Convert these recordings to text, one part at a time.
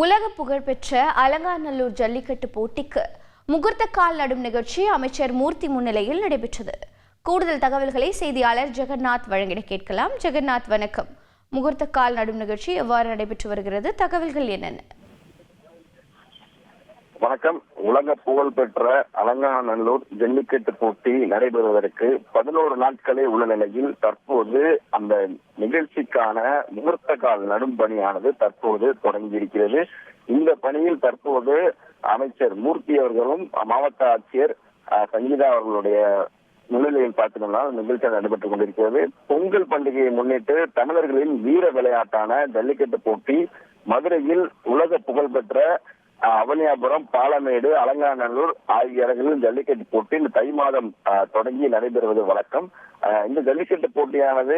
உலக புகழ்பெற்ற அலங்காநல்லூர் ஜல்லிக்கட்டு போட்டிக்கு முகூர்த்த கால் நடும் நிகழ்ச்சி அமைச்சர் மூர்த்தி முன்னிலையில் நடைபெற்றது. கூடுதல் தகவல்களை செய்தியாளர் ஜெகநாத் வழங்கிட கேட்கலாம். ஜெகநாத், வணக்கம். முகூர்த்த கால் நடும் நிகழ்ச்சி எவ்வாறு நடைபெற்று வருகிறது? தகவல்கள் என்னென்ன? வணக்கம். உலக புகழ்பெற்ற அலங்காநல்லூர் ஜல்லிக்கட்டு போட்டி நடைபெறுவதற்கு 11 நாட்களே உள்ள நிலையில் தற்போது அந்த நிகழ்ச்சிக்கான முகூர்த்த கால் நடும் பணியானது தற்போது தொடங்கியிருக்கிறது. இந்த பணியில் தற்போது அமைச்சர் மூர்த்தி அவர்களும் மாவட்ட ஆட்சியர் சங்கீதா அவர்களுடைய முன்னிலையில் பார்த்தீங்கன்னா நிகழ்ச்சி நடைபெற்றுக் கொண்டிருக்கிறது. பொங்கல் பண்டிகையை முன்னிட்டு தமிழர்களின் வீர விளையாட்டான ஜல்லிக்கட்டு போட்டி மதுரையில் உலக புகழ்பெற்ற அவனியாபுரம், பாலமேடு, அலங்காநல்லூர் ஆகிய இடங்களில் ஜல்லிக்கட்டு போட்டி இந்த தை மாதம் தொடங்கி நடைபெறுவது வழக்கம். இந்த ஜல்லிக்கட்டு போட்டியானது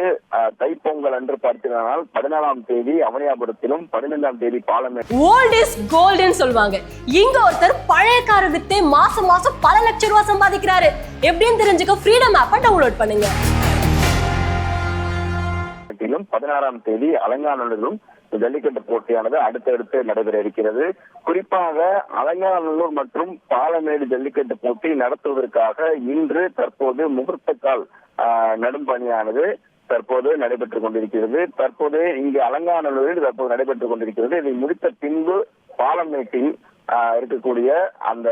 தைப்பொங்கல் அன்று பார்த்தீங்கன்னா 14ஆம் தேதி அவனியாபுரத்திலும் 15ஆம் தேதி பாலமேடு. ஓல்ட் இஸ் கோல்டன் சொல்வாங்க. இங்க ஒருத்தர் பழைய காரை வித்து மாசம் பல லட்சம் ரூபாய் சம்பாதிக்கிறாரு. எப்படின்னு தெரிஞ்சுக்க ஃப்ரீடம் ஆப்பை டவுன்லோட் பண்ணுங்க. 16ஆம் தேதி அலங்காநல்லூரிலும் ஜல்லிக்கட்டு போட்டியானது அடுத்தடுத்து நடைபெற இருக்கிறது. குறிப்பாக அலங்காநல்லூர் மற்றும் பாலமேடு ஜல்லிக்கட்டு போட்டி நடத்துவதற்காக இன்று தற்போது முகூர்த்த கால் நடும் பணியானது தற்போது நடைபெற்றுக் கொண்டிருக்கிறது. தற்போது இங்கு அலங்காநல்லூரில் தற்போது நடைபெற்றுக் கொண்டிருக்கிறது. இதை முடித்த பின்பு பாலமேட்டில் இருக்கக்கூடிய அந்த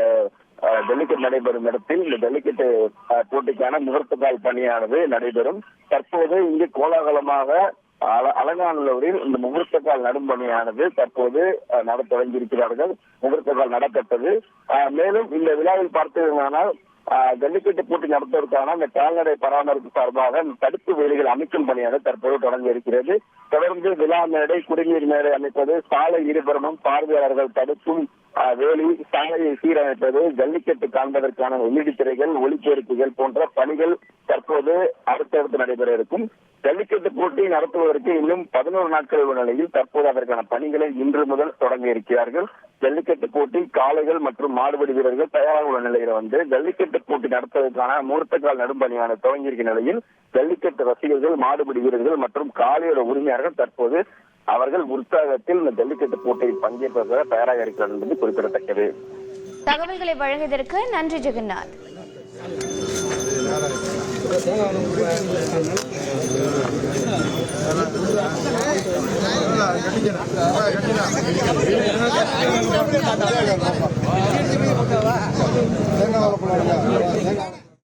ஜல்லிக்கட்டு நடைபெறும் இடத்தில் இந்த ஜல்லிக்கட்டு போட்டிக்கான முகூர்த்த கால் பணியானது நடைபெறும். தற்போது இங்கு கோலாகலமாக அலங்காநல்லூரில் இந்த முகூர்த்த கால் நடும் பணியானது தற்போது நட தொடங்கியிருக்கிறார்கள். முகூர்த்த கால் நடத்தப்பட்டது. மேலும் இந்த விழாவில் பார்த்தீர்களானால் ஜல்லிக்கட்டு போட்டி நடத்துவதற்கான இந்த கால்நடை பராமரிப்பு சார்பாக தடுப்பு வேலிகள் அமைக்கும் பணியானது தற்போது தொடங்கி இருக்கிறது. தொடர்ந்து விழா மேடை, குடிநீர் மேடை அமைப்பது, சாலை இருபுறமும் பார்வையாளர்கள் தடுப்பும் வேலி, சாலையை சீரமைப்பது, ஜல்லிக்கட்டு காண்பதற்கான LED திரைகள், ஒளிப்பெருக்குகள் போன்ற பணிகள் தற்போது அடுத்தடுத்து நடைபெற இருக்கும். ஜல்லிக்கட்டு போட்டி நடத்துவதற்கு இன்னும் 11 நாட்கள் உள்ள நிலையில் தற்போது அதற்கான பணிகளை இன்று முதல் தொடங்க இருக்கிறார்கள். ஜல்லிக்கட்டு போட்டி காளைகள் மற்றும் மாடுபிடி வீரர்கள் தயாராக உள்ள நிலையில ஜல்லிக்கட்டு போட்டி நடத்துவதற்கான முகூர்த்த கால் நடும் பணியான தொடங்கியிருக்கிற நிலையில் ஜல்லிக்கட்டு ரசிகர்கள், மாடுபிடி வீரர்கள் மற்றும் காளையோட உரிமையாளர்கள் தற்போது அவர்கள் உற்சாகத்தில் இந்த ஜல்லிக்கட்டு போட்டியில் பங்கேற்பதற்காக தயாராக இருக்கிறார்கள் என்பது குறிப்பிடத்தக்கது. தகவல்களை வழங்கியதற்கு நன்றி ஜெகநாத். தேங்காய்